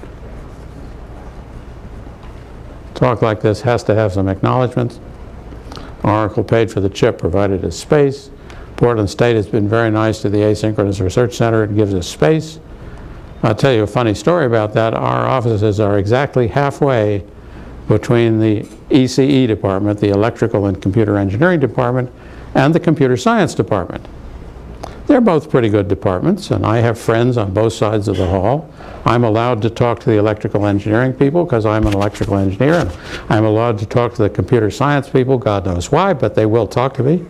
Talk like this has to have some acknowledgments. Oracle paid for the chip, provided us space. Portland State has been very nice to the Asynchronous Research Center. It gives us space. I'll tell you a funny story about that. Our offices are exactly halfway between the ECE department, the Electrical and Computer Engineering department, and the Computer Science department. They're both pretty good departments, and I have friends on both sides of the hall. I'm allowed to talk to the electrical engineering people because I'm an electrical engineer, and I'm allowed to talk to the computer science people, God knows why, but they will talk to me.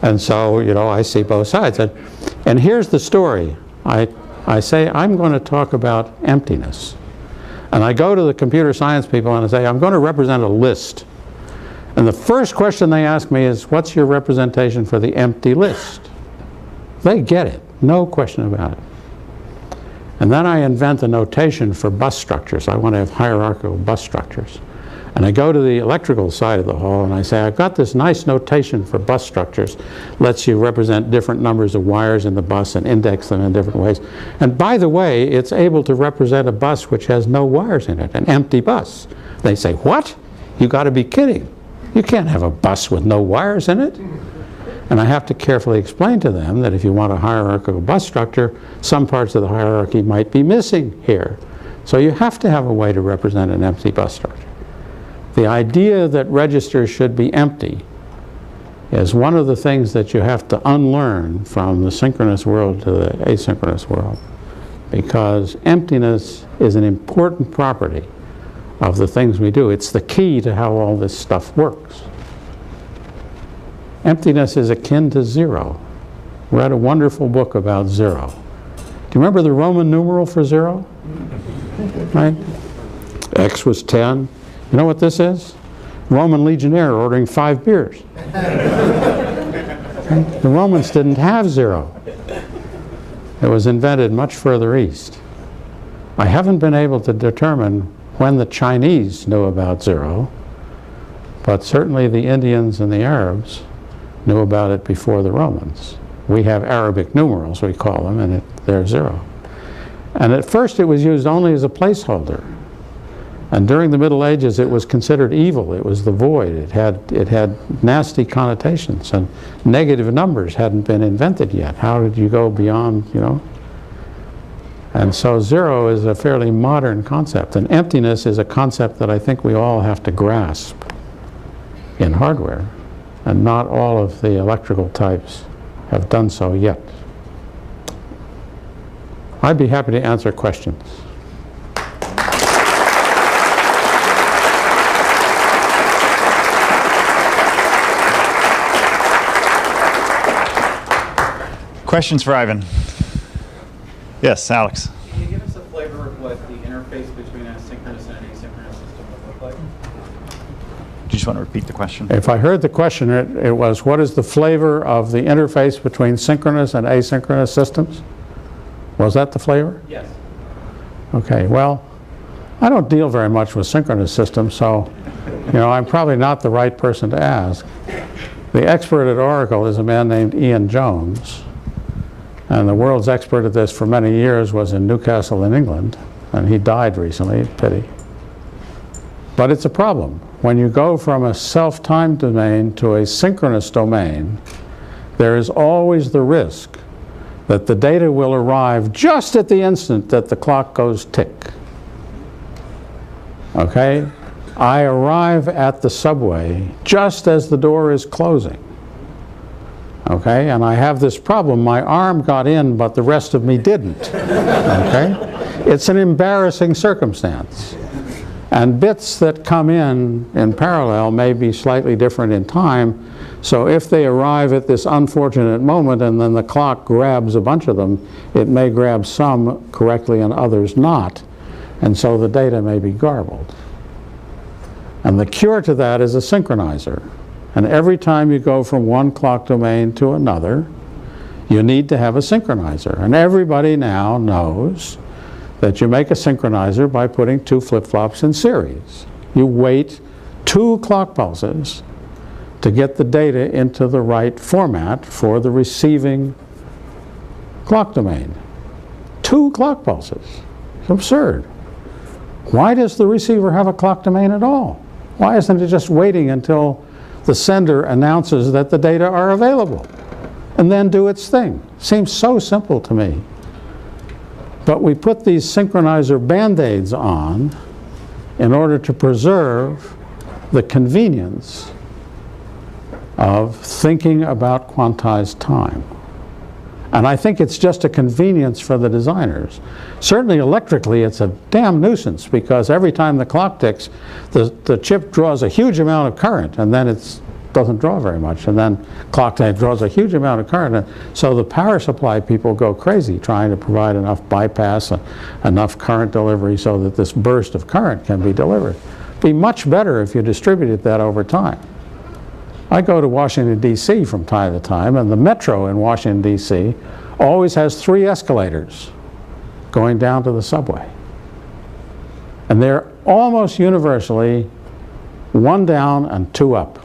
And so, you know, I see both sides. And here's the story. I say, I'm going to talk about emptiness. And I go to the computer science people and I say, I'm going to represent a list. And the first question they ask me is, what's your representation for the empty list? They get it, no question about it. And then I invent a notation for bus structures. I want to have hierarchical bus structures. And I go to the electrical side of the hall and I say, I've got this nice notation for bus structures. Lets you represent different numbers of wires in the bus and index them in different ways. And by the way, it's able to represent a bus which has no wires in it, an empty bus. They say, what? You got to be kidding. You can't have a bus with no wires in it. And I have to carefully explain to them that if you want a hierarchical bus structure, some parts of the hierarchy might be missing here. So you have to have a way to represent an empty bus structure. The idea that registers should be empty is one of the things that you have to unlearn from the synchronous world to the asynchronous world, because emptiness is an important property of the things we do. It's the key to how all this stuff works. Emptiness is akin to zero. We read a wonderful book about zero. Do you remember the Roman numeral for zero? Right? X was 10. You know what this is? Roman legionnaire ordering 5 beers. Right? The Romans didn't have zero. It was invented much further east. I haven't been able to determine when the Chinese knew about zero, but certainly the Indians and the Arabs knew about it before the Romans. We have Arabic numerals, we call them, and they're zero. And at first it was used only as a placeholder. And during the Middle Ages it was considered evil. It was the void. It had nasty connotations, and negative numbers hadn't been invented yet. How did you go beyond, you know? And so zero is a fairly modern concept, and emptiness is a concept that I think we all have to grasp in hardware. And not all of the electrical types have done so yet. I'd be happy to answer questions. Questions for Ivan? Yes, Alex. Can you give us a flavor of what the interface between a synchronous and an asynchronous system would look like? Do you just want to repeat the question? If I heard the question, it was, what is the flavor of the interface between synchronous and asynchronous systems? Was that the flavor? Yes. Okay, well, I don't deal very much with synchronous systems, so, you know, I'm probably not the right person to ask. The expert at Oracle is a man named Ian Jones, and the world's expert at this for many years was in Newcastle in England, and he died recently, pity. But it's a problem. When you go from a self-timed domain to a synchronous domain, there is always the risk that the data will arrive just at the instant that the clock goes tick. Okay? I arrive at the subway just as the door is closing. Okay? And I have this problem. My arm got in, but the rest of me didn't. Okay? It's an embarrassing circumstance. And bits that come in parallel may be slightly different in time. So if they arrive at this unfortunate moment and then the clock grabs a bunch of them, it may grab some correctly and others not. And so the data may be garbled. And the cure to that is a synchronizer. And every time you go from one clock domain to another, you need to have a synchronizer. And everybody now knows that you make a synchronizer by putting 2 flip-flops in series. You wait 2 clock pulses to get the data into the right format for the receiving clock domain. 2 clock pulses. It's absurd. Why does the receiver have a clock domain at all? Why isn't it just waiting until the sender announces that the data are available and then do its thing? Seems so simple to me. But we put these synchronizer band-aids on in order to preserve the convenience of thinking about quantized time. And I think it's just a convenience for the designers. Certainly electrically it's a damn nuisance, because every time the clock ticks, the chip draws a huge amount of current, and then it doesn't draw very much, and then clock time draws a huge amount of current, and so the power supply people go crazy trying to provide enough bypass, enough current delivery so that this burst of current can be delivered. It'd be much better if you distributed that over time. I go to Washington, D.C. from time to time, and the metro in Washington, D.C. always has 3 escalators going down to the subway. And they're almost universally 1 down and 2 up.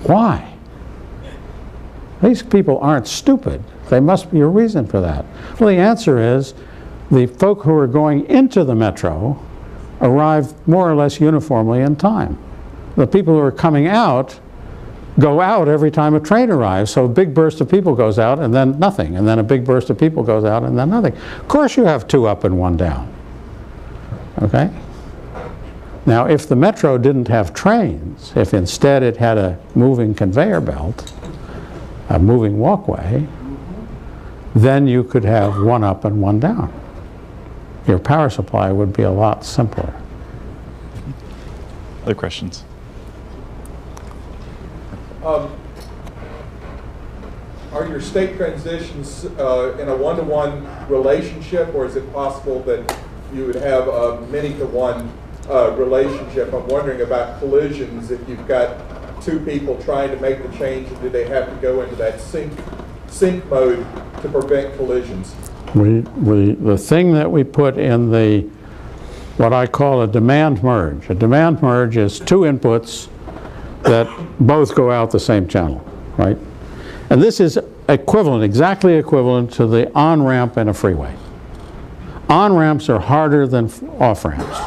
Why? These people aren't stupid. There must be a reason for that. Well, the answer is the folk who are going into the metro arrive more or less uniformly in time. The people who are coming out go out every time a train arrives, so a big burst of people goes out and then nothing, and then a big burst of people goes out and then nothing. Of course you have 2 up and 1 down, okay? Now if the metro didn't have trains, if instead it had a moving conveyor belt, a moving walkway, then you could have 1 up and 1 down. Your power supply would be a lot simpler. Other questions? Are your state transitions in a one-to-one relationship, or is it possible that you would have a many-to-one relationship? I'm wondering about collisions. If you've got 2 people trying to make the change, do they have to go into that sync mode to prevent collisions? The thing that we put in what I call a demand merge. A demand merge is 2 inputs that both go out the same channel, right? And this is equivalent, exactly equivalent to the on-ramp in a freeway. On-ramps are harder than off-ramps.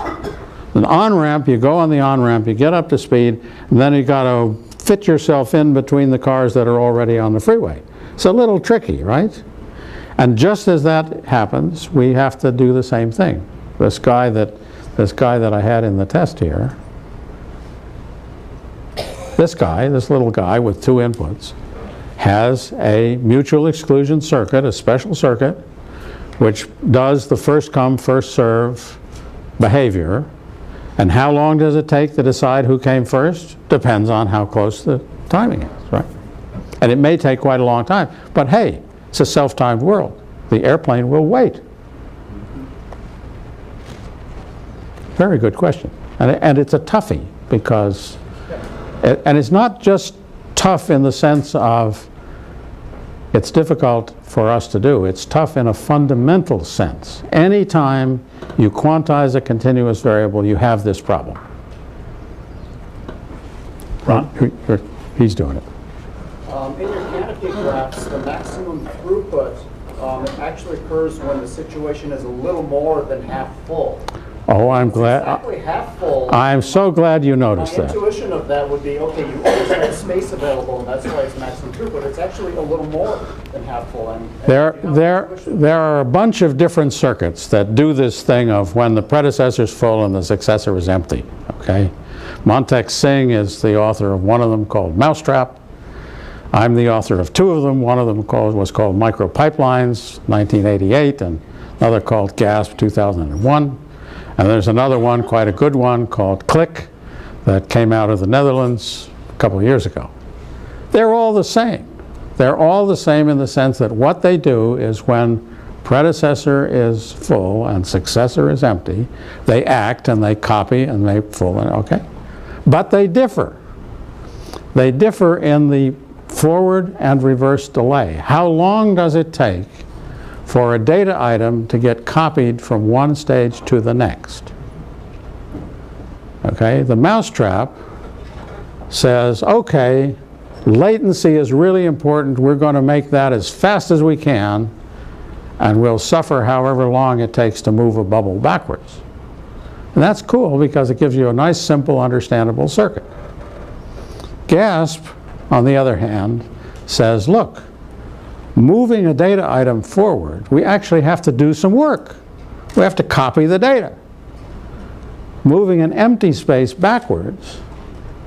An on-ramp, you go on the on-ramp, you get up to speed, and then you got to fit yourself in between the cars that are already on the freeway. It's a little tricky, right? And just as that happens, we have to do the same thing. This guy that I had in the test here, this little guy with 2 inputs, has a mutual exclusion circuit, a special circuit, which does the first come, first serve behavior. And how long does it take to decide who came first? Depends on how close the timing is, right? And it may take quite a long time, but hey, it's a self-timed world. The airplane will wait. Very good question. And it's a toughie, because, and it's not just tough in the sense of it's difficult for us to do. It's tough in a fundamental sense. Anytime you quantize a continuous variable, you have this problem. Ron? He's doing it. In your canopy graphs, the maximum throughput actually occurs when the situation is a little more than half full. Oh, I'm glad. Exactly half full. I'm so glad you noticed My that. intuition of that would be, okay, you always have space available, and that's why it's maximum throughput. It's actually a little more than half full. There are a bunch of different circuits that do this thing of when the predecessor is full and the successor is empty. Okay, Montek Singh is the author of one of them called Mousetrap. I'm the author of 2 of them. One of them was called Micro Pipelines, 1988, and another called GASP, 2001. And there's another one, quite a good one, called Click, that came out of the Netherlands a couple of years ago. They're all the same. They're all the same in the sense that what they do is when predecessor is full and successor is empty, they act and they copy and they full and okay. But they differ. They differ in the forward and reverse delay. How long does it take for a data item to get copied from one stage to the next? Okay, the Mousetrap says, okay, latency is really important. We're going to make that as fast as we can, and we'll suffer however long it takes to move a bubble backwards. And that's cool because it gives you a nice, simple, understandable circuit. GASP, on the other hand, says, look, moving a data item forward, we actually have to do some work. We have to copy the data. moving an empty space backwards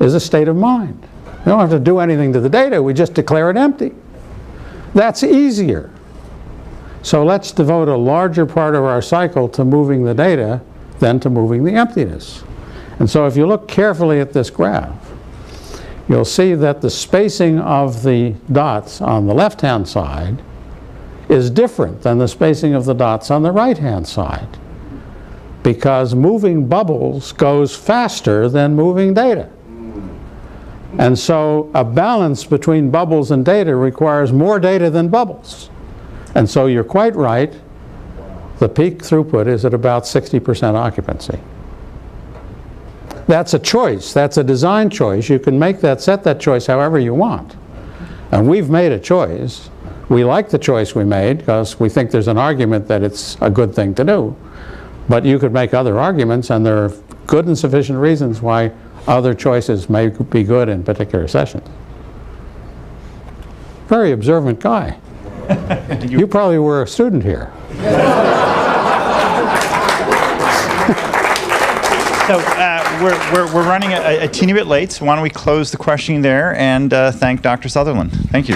is a state of mind. We don't have to do anything to the data, we just declare it empty. That's easier. So let's devote a larger part of our cycle to moving the data than to moving the emptiness. And so if you look carefully at this graph, you'll see that the spacing of the dots on the left-hand side is different than the spacing of the dots on the right-hand side, because moving bubbles goes faster than moving data. And so a balance between bubbles and data requires more data than bubbles. And so you're quite right, the peak throughput is at about 60% occupancy. That's a choice, that's a design choice. You can make that, set that choice however you want. And we've made a choice. We like the choice we made because we think there's an argument that it's a good thing to do. But you could make other arguments, and there are good and sufficient reasons why other choices may be good in particular sessions. Very observant guy. You probably were a student here. So we're running a teeny bit late, so why don't we close the questioning there and thank Dr. Sutherland. Thank you.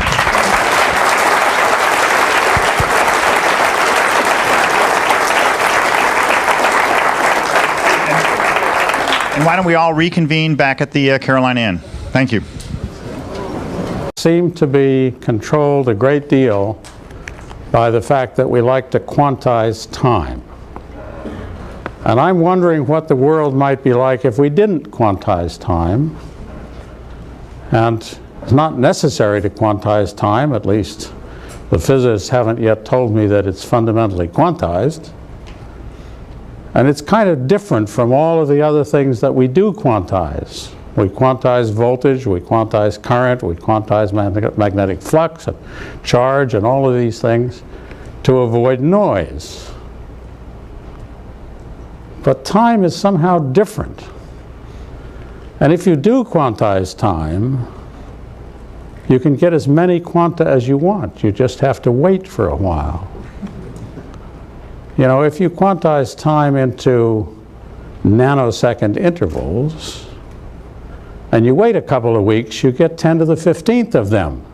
And why don't we all reconvene back at the Caroline Inn. Thank you. Seem to be controlled a great deal by the fact that we like to quantize time. And I'm wondering what the world might be like if we didn't quantize time. And it's not necessary to quantize time, at least the physicists haven't yet told me that it's fundamentally quantized. And it's kind of different from all of the other things that we do quantize. We quantize voltage, we quantize current, we quantize magnetic flux and charge and all of these things to avoid noise. But time is somehow different. And if you do quantize time, you can get as many quanta as you want. You just have to wait for a while. You know, if you quantize time into nanosecond intervals, and you wait a couple of weeks, you get 10 to the 15th of them.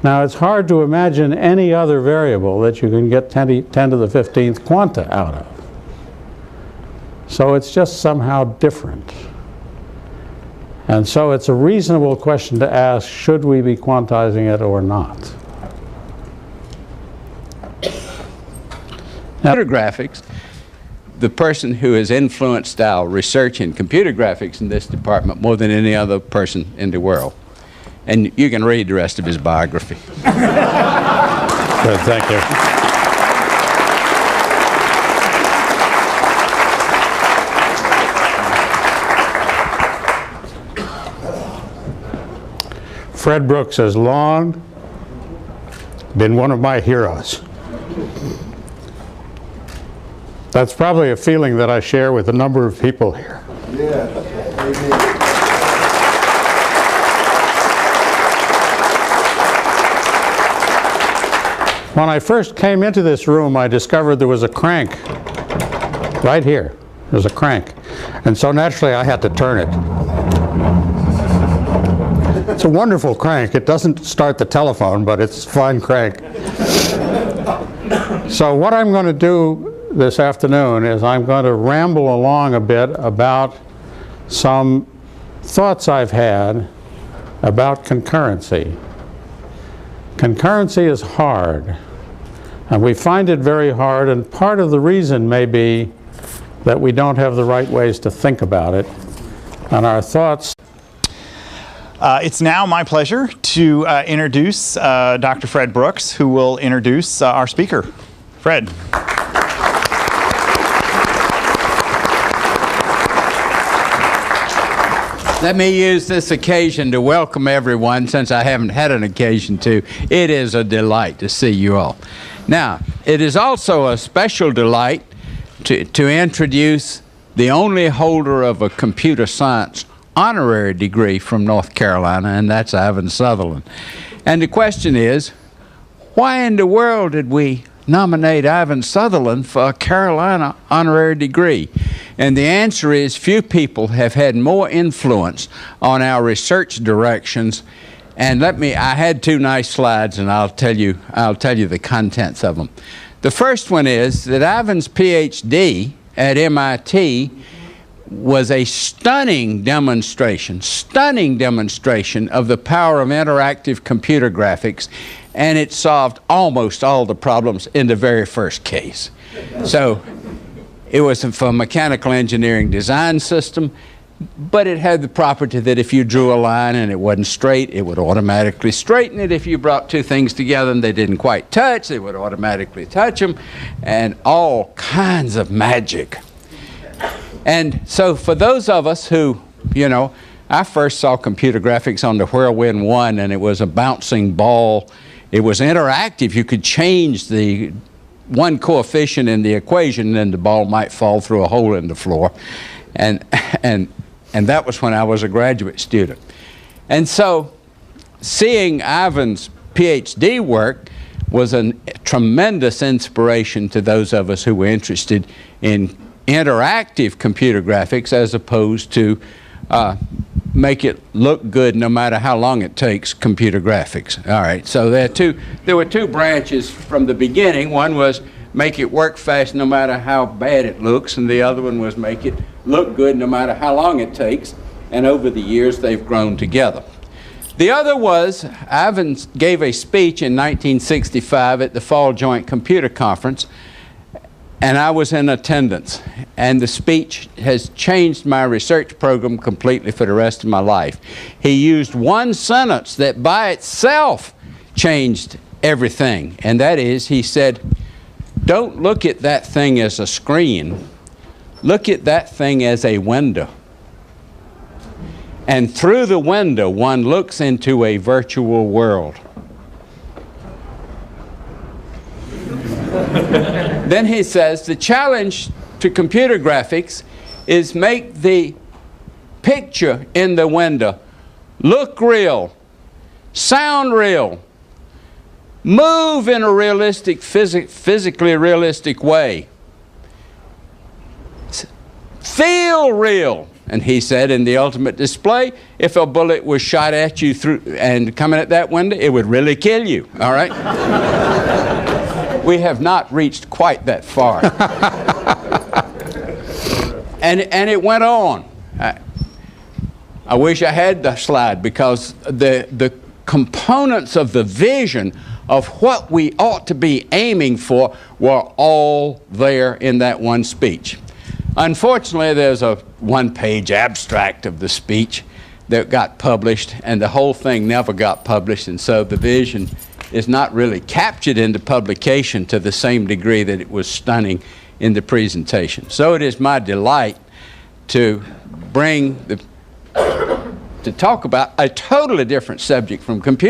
Now, it's hard to imagine any other variable that you can get 10 to the 15th quanta out of. So it's just somehow different. And so it's a reasonable question to ask, should we be quantizing it or not? Computer graphics, the person who has influenced our research in computer graphics in this department more than any other person in the world. And you can read the rest of his biography. Good, thank you. Fred Brooks has long been one of my heroes. That's probably a feeling that I share with a number of people here. Yeah. When I first came into this room, I discovered there was a crank right here. There's a crank. And so naturally I had to turn it. It's a wonderful crank. It doesn't start the telephone, but it's a fine crank. So what I'm going to do this afternoon is I'm going to ramble along a bit about some thoughts I've had about concurrency. Concurrency is hard, and we find it very hard, and part of the reason may be that we don't have the right ways to think about it, and our thoughts. It's now my pleasure to introduce Dr. Fred Brooks, who will introduce our speaker. Fred. Let me use this occasion to welcome everyone, since I haven't had an occasion to. It is a delight to see you all. Now, it is also a special delight to introduce the only holder of a computer science honorary degree from North Carolina, and that's Ivan Sutherland. And the question is, why in the world did we nominate Ivan Sutherland for a Carolina honorary degree? And the answer is few people have had more influence on our research directions. And I had two nice slides, and I'll tell you the contents of them. The first one is that Ivan's PhD at MIT was a stunning demonstration of the power of interactive computer graphics, and it solved almost all the problems in the very first case. So it was for a mechanical engineering design system, but it had the property that if you drew a line and it wasn't straight, it would automatically straighten it. If you brought two things together and they didn't quite touch, they would automatically touch them, and all kinds of magic. And so for those of us who, you know, I first saw computer graphics on the Whirlwind 1, and it was a bouncing ball. It was interactive. You could change the one coefficient in the equation, and then the ball might fall through a hole in the floor. And that was when I was a graduate student. And so seeing Ivan's PhD work was a tremendous inspiration to those of us who were interested in interactive computer graphics as opposed to make it look good no matter how long it takes computer graphics. All right, so there were two branches from the beginning. One was make it work fast no matter how bad it looks, and the other one was make it look good no matter how long it takes, and over the years they've grown together. The other was Ivan gave a speech in 1965 at the Fall Joint Computer Conference, and I was in attendance, and the speech has changed my research program completely for the rest of my life. He used one sentence that by itself changed everything, and that is, he said, "Don't look at that thing as a screen, look at that thing as a window. And through the window, one looks into a virtual world." Then he says, the challenge to computer graphics is make the picture in the window look real, sound real, move in a realistic, physically realistic way, feel real. And he said, in the ultimate display, if a bullet was shot at you through and coming at that window, it would really kill you. All right? We have not reached quite that far. and it went on. I wish I had the slide, because the components of the vision of what we ought to be aiming for were all there in that one speech. Unfortunately, there's a one-page abstract of the speech that got published, and the whole thing never got published, and so the vision is not really captured in the publication to the same degree that it was stunning in the presentation. So it is my delight to talk about a totally different subject from computing.